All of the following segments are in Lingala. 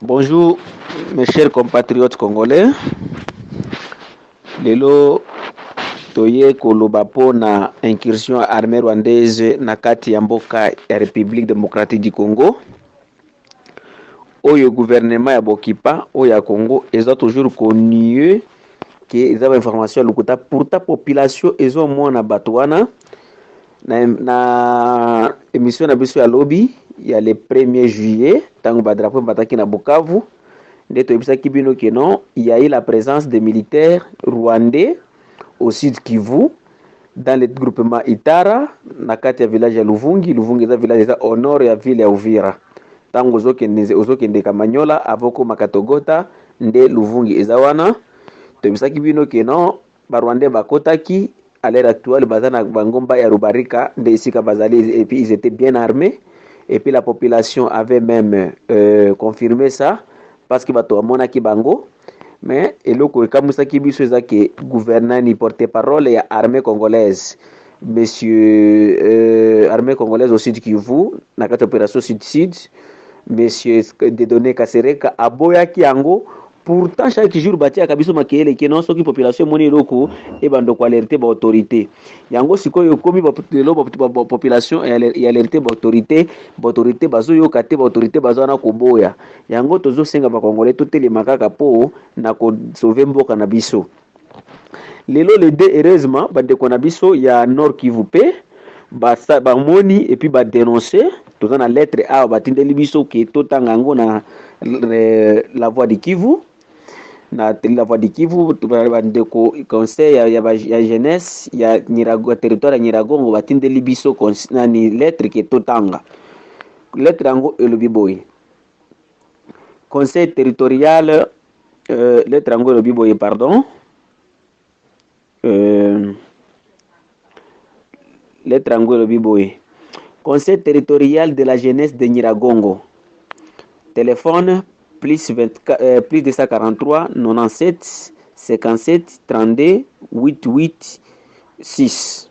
Bonjour mes chers compatriotes congolais. Lelo toye koloba na incursion armée rwandaise na kati ya mboka ya République démocratique du Congo. Oyo gouvernement ya Bokipa oyo ya Congo eza toujours connu que eza ba information lokuta pourtant population ezo mona bato wana na émission na biso ya lobby ya le 1er juillet tango ba drapeau bataki na Bukavu. Il y a eu la présence des militaires rwandais au sud Kivu, dans le groupement Itara, na kati ya village ya Luvungi. Luvungi eza village eza au nord ya ville ya Uvira. Tango ozokende Kamanyola, avoko Makatogota, nde Luvungi eza wana. Toyebisaki bino ke non, ba Rwandais bakotaki, à l'heure actuelle, bazana bangomba ya Rubarika, nde isika bazali, et puis ils étaient bien armés. Et puis la population avait même confirmé ça. Parce que bato amonaki bango, mais eloko ekamusaki biso eza ke gouverneur ni porte-parole ya armée congolaise, monsieur armée congolaise au sud Kivu na kati opération sud monsieur Dedone Kasereka aboyaki yango. Pourtant chaque jour batiaka biso makele ke non soki population moni eloko e bando ko alerter ba autorité yango sikoyo komi ba population ya alerter ba autorité bazo yoka te ba autorité bazo na koboya yango tozo senga ba congolais totelema kaka po na ko sauver mboka na biso. Lelo le deux heureusement bande ko na biso ya Nord Kivu pe ba moni et puis ba dénoncer toza na lettre a batindeli biso ke totanga ngo na la voix de Kivu. Na la voix de Kivu bandeko conseil ya jeunesse ya Nyiragongo territoire ya Nyiragongo batindeli biso ni lettre ke totanga lettre yango elobi boye conseil territorial lettre yango elobi boye pardon lettre yango elobi boye conseil territorial de la jeunesse de Nyiragongo, téléphone plus 243 97 57 32 88 6.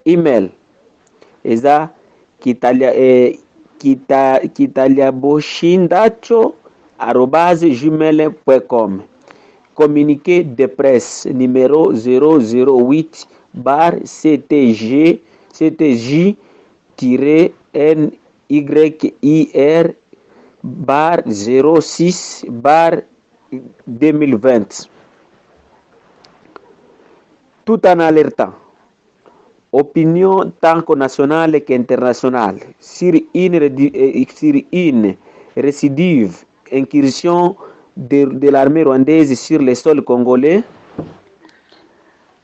Email eza kitaliaboshindacho@gmail.com. Communiqué de presse numéro 008 bar CTJ-NYIR bar 06 bar 2020. Tout en alertant opinion tant nationale qu'internationale sur une récidive incursion de l'armée rwandaise sur le sol congolais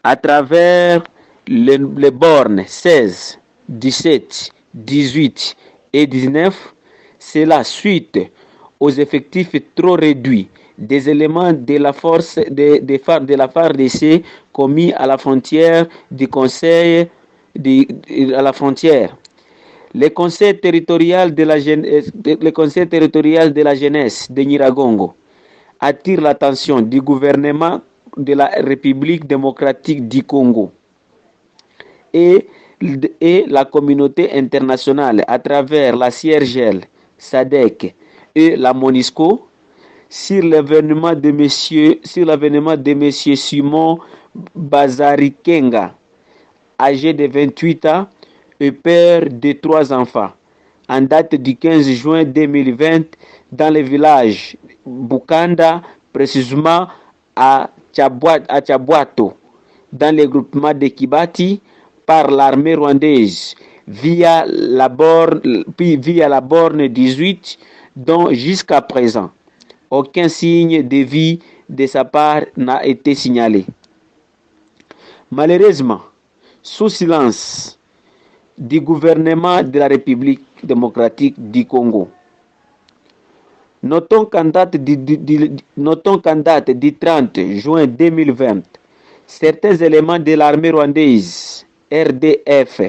à travers les bornes 16, 17, 18 et 19. C'est la suite aux effectifs trop réduits des éléments de la force de la FARDC commis à la frontière du conseil à la frontière. Le conseil territorial de la jeunesse de Nyiragongo attire l'attention du gouvernement de la République démocratique du Congo et la communauté internationale à travers la CIRGL, SADC et la MONUSCO sur l'avènement de monsieur Simon Bazarikenga, âgé de 28 ans et père de 3 enfants, en date du 15 juin 2020 dans le village Bukanda, précisément à Tchabwato, dans le groupement de Kibati, par l'armée rwandaise via la borne 18, dont jusqu'à présent aucun signe de vie de sa part n'a été signalé. Malheureusement, sous silence du gouvernement de la République démocratique du Congo, notons qu'en date du 30 juin 2020, certains éléments de l'armée rwandaise RDF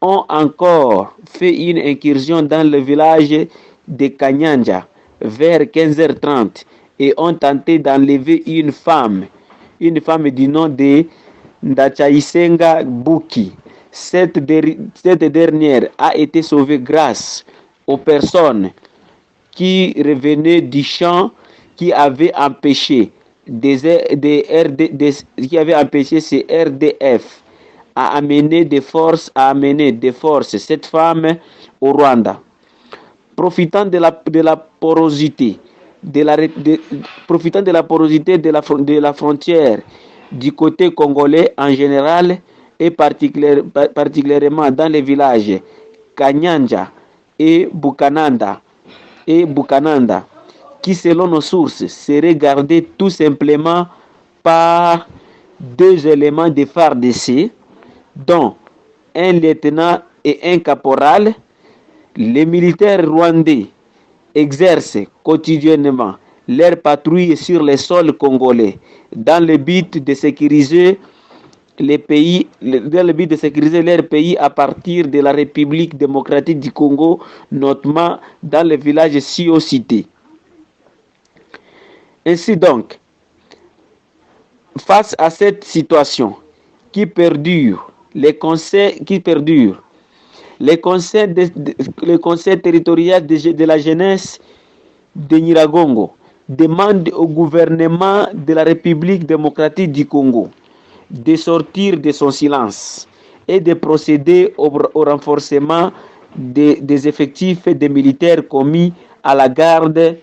ont encore fait une incursion dans le village de Kanyanja vers 15h30 et ont tenté d'enlever une femme du nom de Ndachaisenga Buki. Cette dernière a été sauvée grâce aux personnes qui revenaient du champ qui avait empêché qui avait empêché ces RDF à amener des forces cette femme au Rwanda. Profitant de la porosité profitant de la porosité de la frontière du côté congolais en général et particulièrement dans les villages Kanyanja et Bukananda, qui selon nos sources seraient gardés tout simplement par deux éléments de FARDC, dont un lieutenant et un caporal. Les militaires rwandais exercent quotidiennement leur patrouille sur les sols congolais dans le but de sécuriser leur pays à partir de la République démocratique du Congo, notamment dans les villages ci-cités. Ainsi donc, face à cette situation qui perdure, les conseils territoriaux de la jeunesse de Nyiragongo demandent au gouvernement de la République démocratique du Congo de sortir de son silence et de procéder au renforcement des effectifs des militaires commis à la garde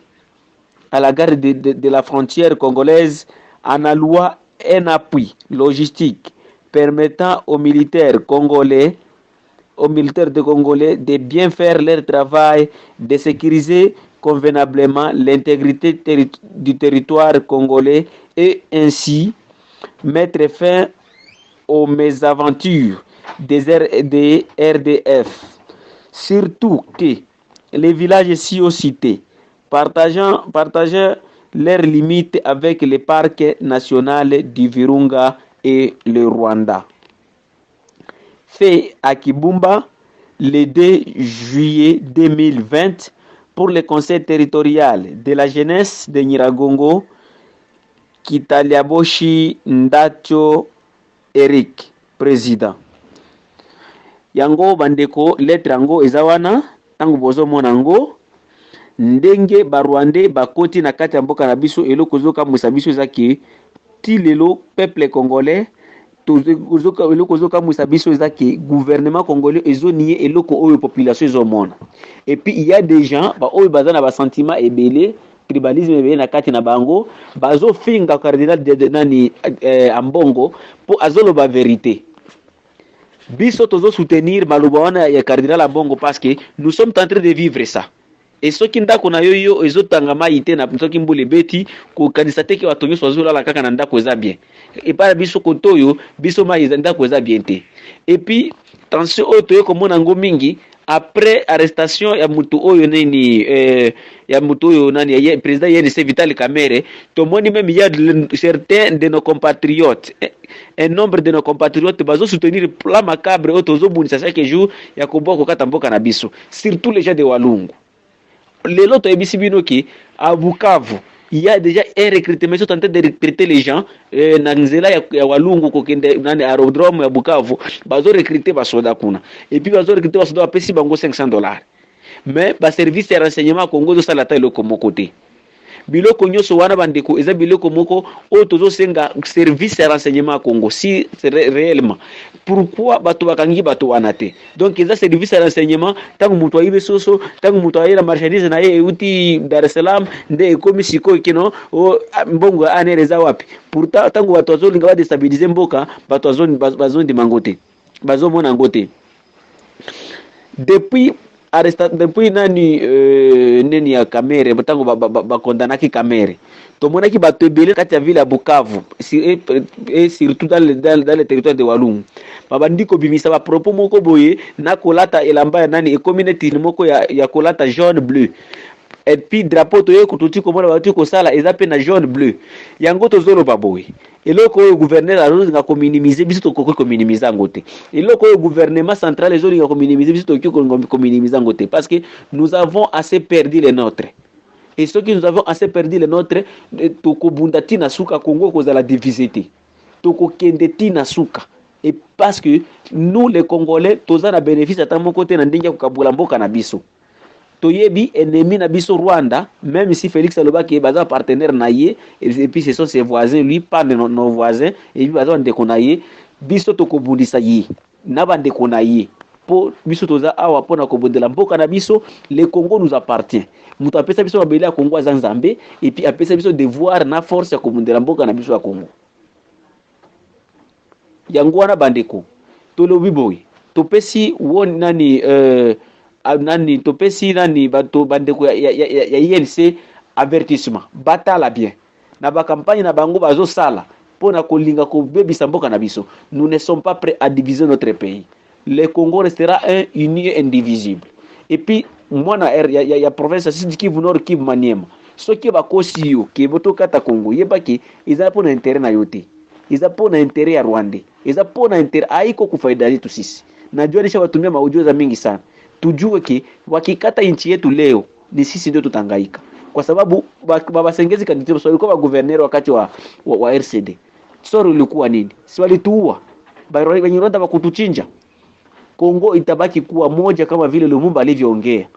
de la frontière congolaise en allouant un appui logistique permettant aux militaires de Congolais de bien faire leur travail, de sécuriser convenablement l'intégrité du territoire congolais et ainsi mettre fin aux mésaventures des RDF. Surtout que les villages ci-cités partageant leurs limites avec les parcs nationaux du Virunga et le Rwanda. Fait à Kibumba le 2 juillet 2020 pour le conseil territorial de la jeunesse de Nyiragongo, Kitaliaboshi Ndacho Eric, président. Yango bandeko lettre yango ezawana tango bozo monango ndenge barwande bakoti na kati ya mboka na biso eloko zoka musa biso ezaki ti lelo peuple congolais eloko zoka musa biso ezaki gouvernement congolais ezonié eloko oyo population ezomona. Et puis il y a des gens ba oyo bazana ba sentiment ebele tribalisme ebele na kati na bango bazo finga cardinal de nani ambongo pour azoloba vérité. Biso tozo soutenir maloba wana ya cardinal ambongo parce que nous sommes en train de vivre ça. Et soki ndako na yoyo ezotanga maite na soki mbule beti ko kanisa teke watonyo sozola la kaka na ndako eza bien. Et pas biso kotoyo biso ma ndako eza bien te. Et puis tension oyo komona ngo mingi après arrestation ya mutu oyo neni ya mutu oyo nani ya président YNC Vital Kamerhe, tomoni même il y a certains de nos compatriotes, un nombre de nos compatriotes bazo soutenir plan macabre oyo tozo bunisa chaque jour ya koboko kata mboka na biso, surtout les gens de Walungu. Lelo to ebisi bino ki à Bukavu il y a déjà un recrutement, ils sont en train de recruter les gens na nzela ya Walungu kokende nani aérodrome ya Bukavu bazo recruter ba soda kuna et puis bazo recruter ba soda pesi bango $500. Mais ba service de renseignement Congo zo sala ta eloko moko te. Biloko nyonso wana bandeko eza biloko moko o tozo senga service de renseignement Congo si réellement pourquoi bato bakangi bato wana te. Donc eza service de renseignement tangu mutu ayibe soso tangu mutu ayela marchandise na ye euti Dar es Salaam nde ekomi siko kino o mbongo anereza wapi. Pourtant tangu bato azolinga ba déstabiliser mboka bato bazondi mangote bazo mona ngote. Depuis nani ya Kamerhe batango bakondana ki Kamerhe tomonaki bato ebele kati ya ville ya Bukavu et surtout dans le territoire de Walungu babandi ko bimisa ba propos moko boye na kolata elamba nani e community moko ya kolata jaune bleu et puis drapeau to yeko tuti komona batu ko sala eza pe na jaune bleu yango tozolo baboye eloko oyo gouverneur azolinga ko minimiser biso to ko minimiser ngote eloko oyo gouvernement central ezolinga ko minimiser biso to ko minimiser ngote parce que nous avons assez perdu les nôtres. Et ce que nous avons assez perdu les nôtres to ko bunda tina suka Congo ko za la divisité to ko kende tina suka. Et parce que nous les Congolais toza na bénéfice ata mon côté na ndinga ko kabula mboka na biso toyebi ennemi na biso Rwanda, même si Félix alobaki est baza partenaire na ye, et puis ce sont ses voisins, lui pas nos voisins, et puis baza ndeko na ye, biso tokobundisa ye na bandeko na ye po biso toza awa pona kobundela mboka na biso. Le Congo nous appartient, mutu apesa biso mabele ya Congo aza nzambe, et puis apesa biso devoir na force ya kobundela mboka na biso ya Congo. Yango wana bandeko tolobi boy topesi won nani nani topesi nani bato bandeko ya INC avertissement batala bien na ba campagne na bango bazo sala pona kolinga ko bebisa mboka na biso. Nous ne sommes pas prêts à diviser notre pays. Le Congo restera un, uni et indivisible. Et puis mwana ya province Sud Kivu Nord Kivu Maniema soki bakosi yo ke boto kata Congo yebaki eza pona intérêt na yote, eza pona intérêt ya Rwanda, eza pona intérêt haiko kufaida yetu sisi. Najua nisha watumia maujio za mingi sana. Tujue ki wakikata nchi yetu leo ni sisi ndio tutangaika, kwa sababu baba Sengezi kandidato so walikuwa governor wakati wa RCD. Story ilikuwa nini? Si walituua Banyarwanda bakutuchinja. Kongo itabaki kuwa moja kama vile Lumumba alivyoongea.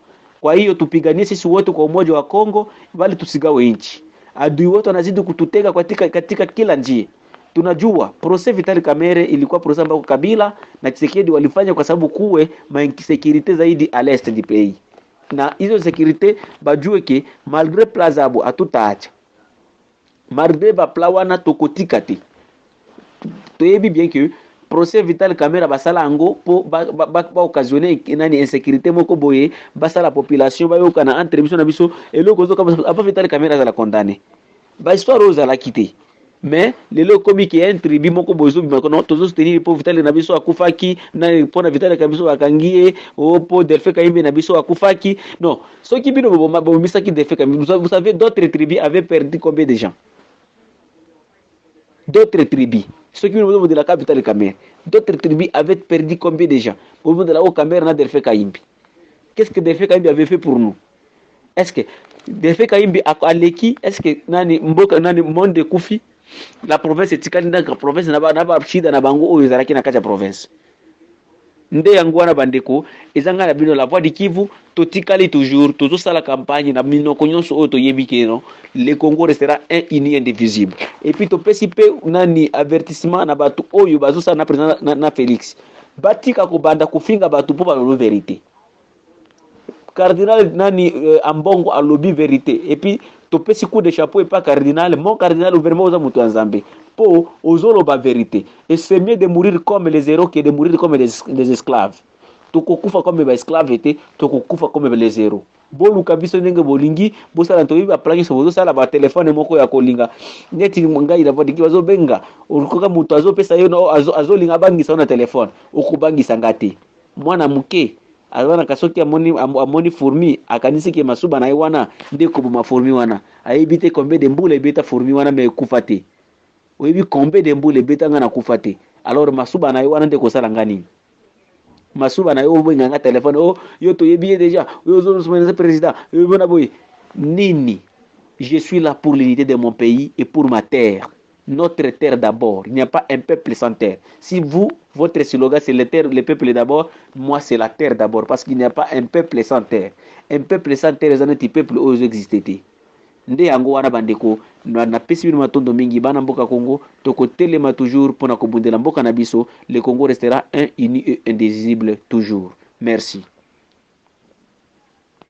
Kwa hiyo tupiganie sisi wote kwa umoja wa Kongo, bali tusigawe nchi. Adui wote wanazidi kututega katika kila njia. Tunajua procès Vital Kamerhe ilikuwa procès ambao Kabila na Tshisekedi walifanya kwa sababu kuwe ma-insécurité zaidi à l'est du pays. Na hizo sécurité bajue ke malgré plazabo atutaacha. Malgré ba plawana tokotika te. Toyebi bien que procès Vital Kamerhe basala ango po ba occasionner nani insécurité moko boye basala population ba yokana entre biso na biso eloko zo kama apa Vital Kamerhe azala condamné. Ba histoire oza la quitter. Mais lelo komi ki un tribu moko bozo bimako no tozo soutenir po Vital na biso akufaki na pona Vital ka biso akangie o po Delphin Kayimbe na biso akufaki. Non, ceux qui bino bo misaki Delphin Kayimbe, vous savez d'autres tribus avaient perdu combien de gens? D'autres tribus, ceux qui bino de la capitale Kamerhe, d'autres tribus avaient perdu combien de gens? Au niveau de la Kamerhe na Delphin Kayimbe. Qu'est-ce que Delphin Kayimbe avait fait pour nous? Est-ce que Delphin Kayimbe aleki, est-ce que nani mboka nani monde kufi? La province etikali ndaka province na ba shida na bango oyo ezalaki na kati ya province nde yango wana bandeko ezanga na bino la voix du Kivu totikali toujours tozo la campagne na minoko nyonso oyo toyebi keno le Congo restera un, uni, indivisible. Et puis topesi pe nani avertissement na batu oyo bazo sala na président na Félix batika ko banda kufinga batu po ba lo vérité. Cardinal nani Ambongo a lobby vérité. Et puis topesi coup de chapeau et pas cardinal, mon cardinal vraiment aux amutu nzambe po ozolo ba vérité. Et c'est mieux de mourir comme les héros que de mourir comme les esclaves. Tokokufa comme ba esclaves était, tokokufa comme les héros. Bolu kabiso ndenge bolingi bosala ntoyi ba plaki so bosala ba téléphone moko ya kolinga neti ngai la vodiki bazo benga ukoka mutu azo pesa yo no azo linga bangisa na téléphone okubangisa ngati mwana muke azana kasoki amoni fourmi akanisi ke masuba na wana ndeko boma fourmi wana ayebite combien de mbula ebeta fourmi wana me kufate oyebi combien de mbula ebeta ngana kufate. Alors masuba na wana ndeko sala ngani masuba na yo benga nga téléphone oh yo to yebi déjà yo zo le président yo bona boy nini. Je suis là pour l'unité de mon pays et pour ma terre. Notre terre d'abord. Il n'y a pas un peuple sans terre. Si vous, votre slogan c'est le peuple d'abord, moi c'est la terre d'abord. Parce qu'il n'y a pas un peuple sans terre. Un peuple sans terre, c'est un petit peuple où existait. Nde yango wana bandeko na pesi bino matondo mingi bana mboka Congo toko telema toujours pona kobundela mboka na biso. Le Congo restera un, uni et indivisible toujours. Merci.